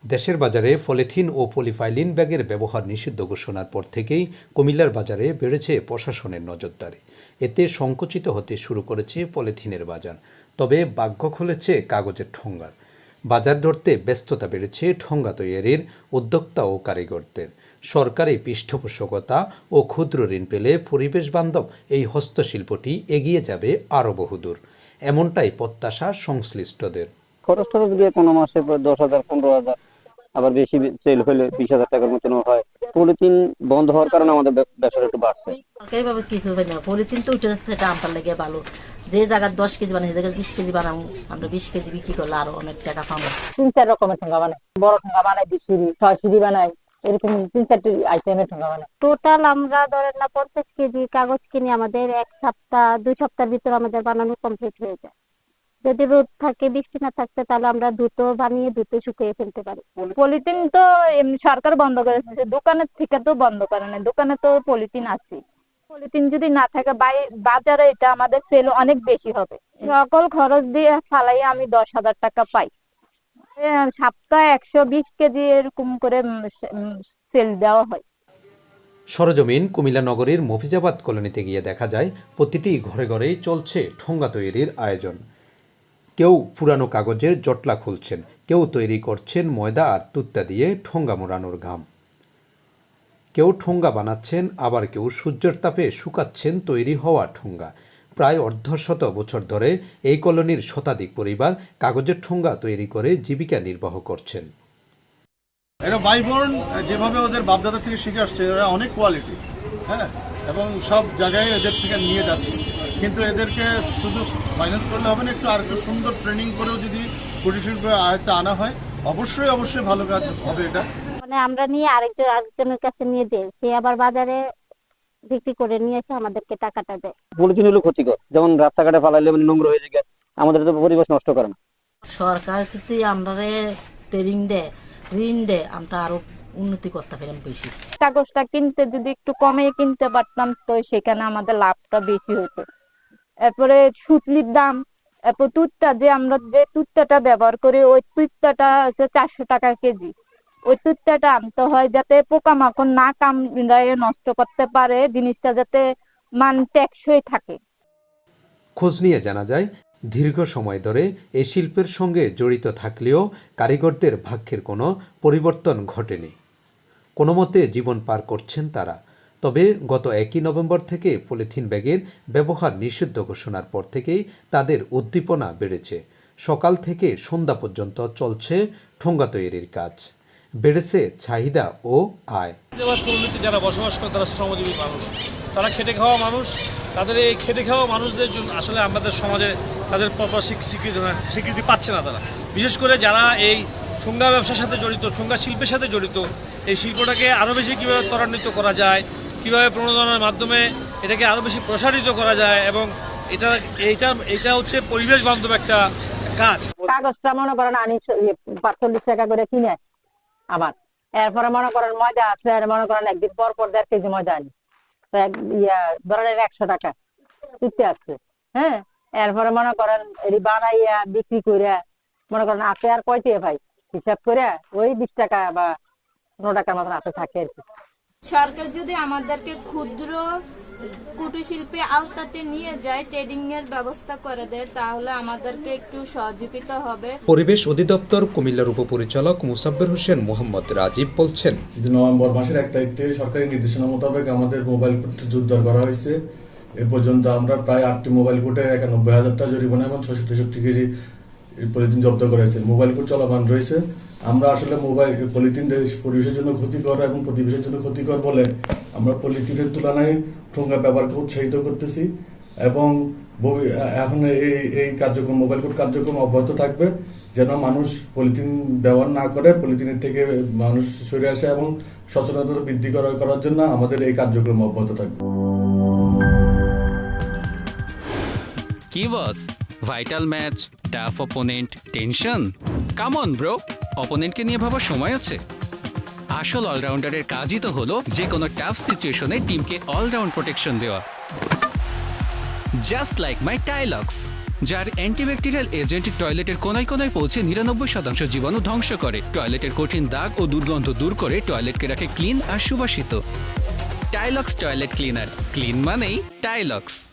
দেশের বাজারে পলিথিন ও পলিফাইলিন ব্যাগের ব্যবহার নিষিদ্ধ ঘোষণার পর থেকেই কুমিল্লার বাজারে বেড়েছে প্রশাসনের নজরদারি। এতে সংকুচিত হতে শুরু করেছে পলিথিনের বাজার, তবে ভাগ্য খুলেছে কাগজের ঠোঙ্গার। বাজার ধরতে ব্যস্ততা বেড়েছে ঠোঙ্গা তৈরির উদ্যোক্তা ও কারিগরদের। সরকারি পৃষ্ঠপোষকতা ও ক্ষুদ্র ঋণ পেলে পরিবেশ বান্ধব এই হস্তশিল্পটি এগিয়ে যাবে আরও বহুদূর, এমনটাই প্রত্যাশা সংশ্লিষ্টদের। খরচ টরচ দিয়ে কোনো মাসে 10,000 15,000, আবার বেশি সেল হলে 20,000 টাকার মতন হয়। পলিথিন বন্ধ হওয়ার কারণে আমাদের ব্যবসাটা একটু বাড়ছে। সরকারিভাবে কিছু হবে না, পলিথিন তো উঠে যাচ্ছে, এটা আমপার লেগে ভালো। যে জায়গায় 10 কেজি বানাই, সে জায়গায় 20 কেজি বানাবো, আমরা 20 কেজি বিক্রি করলে আরো অনেক টাকা পাবো। 3-4 রকমের ঠোঙ্গা বানাই, বড় ঠোঙ্গা বানাই, 2 সিঁড়ি 6 সিঁড়ি বানাই, এরকম 3-4টি আইটেমের ঠোঙ্গা বানাই। টোটাল আমরা ধরেন না 50 কেজি কাগজ কিনে আমাদের 2 সপ্তাহের ভিতর আমাদের বানানো কমপ্লিট হয়ে যায়। যদি রোদ থাকে, বৃষ্টি না থাকতে, তাহলে আমরা দ্রুত বানিয়ে দ্রুত শুকিয়ে ফেলতে পারি। পলিথিন তো এমনি সরকার বন্ধ করেছে, দোকানের থেকে তো বন্ধ করে না, দোকানে তো পলিথিন আছে। পলিথিন যদি না থাকে বাজারে এটা আমাদের সেল অনেক বেশি হবে। সকল খরচ দিয়ে ফালাই আমি 10,000 টাকা পাই। সপ্তাহে 120 কেজি এরকম করে সেল দেওয়া হয়। সরজমিন কুমিল্লা নগরীর মফিজাবাদ কলোনিতে গিয়ে দেখা যায় প্রতিটি ঘরে ঘরেই চলছে ঠোঙ্গা তৈরির আয়োজন। কেউ পুরানো কাগজের জটলা খুলছেন, কেউ তৈরি করছেন ময়দা আর তুত্তা দিয়ে ঠোঙ্গা মোড়ানোর ঘাম। কেউ ঠোঙ্গা বানাচ্ছেন, আবার কেউ সূর্যের তাপে শুকাচ্ছেন তৈরি হওয়া ঠোঙ্গা। প্রায় অর্ধশত বছর ধরে এই কলোনির শতাধিক পরিবার কাগজের ঠোঙ্গা তৈরি করে জীবিকা নির্বাহ করছেন। এরা ভাই বোন যেভাবে ওদের বাপদাদা থেকে শিখে আসছে, এরা অনেক কোয়ালিটি, হ্যাঁ, এবং সব জায়গায় এদের থেকে নিয়ে যাচ্ছে। কিন্তু এদেরকে শুধু ফাইন্যান্স করলে হবে না, আর একটু সুন্দর ট্রেনিং করেও যদি কুটির শিল্পের আয়ত্তে আনা হয়, অবশ্যই ভালো কাজ হবে এটা। মানে আমরা নিয়ে আরেকজনের কাছে নিয়ে দেই, সে আবার বাজারে বিক্রি করে নিয়ে এসে আমাদেরকে টাকাটা দেয়। পলিথিন হলো ক্ষতিকর, যেমন রাস্তাঘাটে ফালাইলে নোংরা হয়ে যায়, আমাদের তো পরিবেশ নষ্ট করে না। সরকার যদি আমরা ট্রেনিং দেয়, ঋণ দেয়, আমরা আরো উন্নতি করতে পারি বেশি। কাগজটা কিনতে যদি একটু কমে কিনতে পারতাম, তো সেখানে আমাদের লাভটা বেশি হতো। এরপরে সুতলির দাম, এরপর তুত্তা, যে আমরা যে তুত্তাটা ব্যবহার করি, ওই তুত্তাটা হচ্ছে 400 টাকা কেজি। ওই তুত্তাটা আনতে হয় যাতে পোকামাকড় না কামড়ায় নষ্ট করতে পারে, জিনিসটা যাতে মান টেকসই থাকে। খোঁজ নিয়ে জানা যায়, দীর্ঘ সময় ধরে এই শিল্পের সঙ্গে জড়িত থাকলেও কারিগরদের ভাগ্যের কোনো পরিবর্তন ঘটেনি। কোনো মতে জীবন পার করছেন তারা। তবে গত 1 নভেম্বর থেকে পলিথিন ব্যাগের ব্যবহার নিষিদ্ধ ঘোষণার পর থেকেই তাদের উদ্দীপনা বেড়েছে। সকাল থেকে সন্ধ্যা পর্যন্ত চলছে ঠোঙ্গা তৈরির কাজ। বেড়েছে চাহিদা ও আয়। যারা বসবাস করে তারা শ্রমজীবী মানুষ, তারা খেটে খাওয়া মানুষ। তাদের এই খেটে খাওয়া মানুষদের জন্য আসলে আমাদের সমাজে তাদের প্রপার স্বীকৃতি পাচ্ছে না তারা। বিশেষ করে যারা এই ঠোঙ্গা ব্যবসার সাথে জড়িত, ঠোঙ্গা শিল্পের সাথে জড়িত, এই শিল্পটাকে আরও বেশি কীভাবে ত্বরান্বিত করা যায়, কীভাবে প্রণোদনার মাধ্যমে এটাকে আরও বেশি প্রসারিত করা যায়, এবং এটা হচ্ছে পরিবেশ বান্ধব একটা কাজ। কাগজটা মনে করেন আনি 45 টাকা করে কিনে আসি আমার। এরপরে মনে করেন ময়দা আছে, আর মনে করেন একদিন পর 1.5 কেজি ময়দা আনি, তো ধরেন 100 টাকা কিনতে আসছে। হ্যাঁ, এরপরে মনে করেন এটি বানাইয়া বিক্রি করে মনে করেন আছে আর কয়টি ভাই হিসাব করে ওই 20 টাকা বা 15 টাকার মতন হাতে থাকে আর কি। সরকার যদি আমাদেরকে ক্ষুদ্র কুটির শিল্পে আওতাতে নিয়ে যায়, ট্রেডিং এর ব্যবস্থা করে দেয়, তাহলে আমাদেরকে একটু সহযোগিতা হবে। পরিবেশ অধিদপ্তর কুমিল্লার উপপরিচালক মুসাব্বির হোসেন মোহাম্মদ রাজীব বলছেন, নভেম্বর মাসের 1 তারিখে সরকারি নির্দেশনা মোতাবেক আমাদের মোবাইল কোর্ট জোরদার করা হয়েছে। এ পর্যন্ত আমরা প্রায় 8টি মোবাইল কোর্টে 91,000 টাকা জরিমানা এবং 663 কেজি পলিথিন জব্দ করেছে। মোবাইল কোর্ট চলমান রয়েছে। আমরা আসলে পলিথিন পরিবেশের জন্য ক্ষতিকর এবং পরিবেশের জন্য ক্ষতিকর বলে আমরা পলিথিনের তুলনায় ঠোঙ্গা ব্যবহারকে উৎসাহিত করতেছি, এবং এখন এই কার্যক্রম, মোবাইল কোর্ট কার্যক্রম অব্যাহত থাকবে, যেন মানুষ পলিথিন ব্যবহার না করে, পলিথিনের থেকে মানুষ সরে আসে, এবং সচেতনতা বৃদ্ধি করার জন্য আমাদের এই কার্যক্রম অব্যাহত থাকবে। কি boss, vital match, tough opponent, tension? Come on bro, অপোনেন্টকে নিয়ে ভাবার সময় আছে। আসল অলরাউন্ডারের কাজই তো হলো যে কোনো টাফ সিচুয়েশনে টিমকে অলরাউন্ড প্রোটেকশন দেওয়া। জাস্ট লাইক মাই টাইলক্স, যার অ্যান্টিব্যাকটেরিয়াল এজেন্ট টয়লেটের কোনায় কোনায় পৌঁছে 99% জীবাণু ধ্বংস করে, টয়লেটের কঠিন দাগ ও দুর্গন্ধ দূর করে টয়লেটকে রাখে ক্লিন আর সুবাসিত। টাইলক্স টয়লেট ক্লিনার, ক্লিন মানেই টাইলক্স।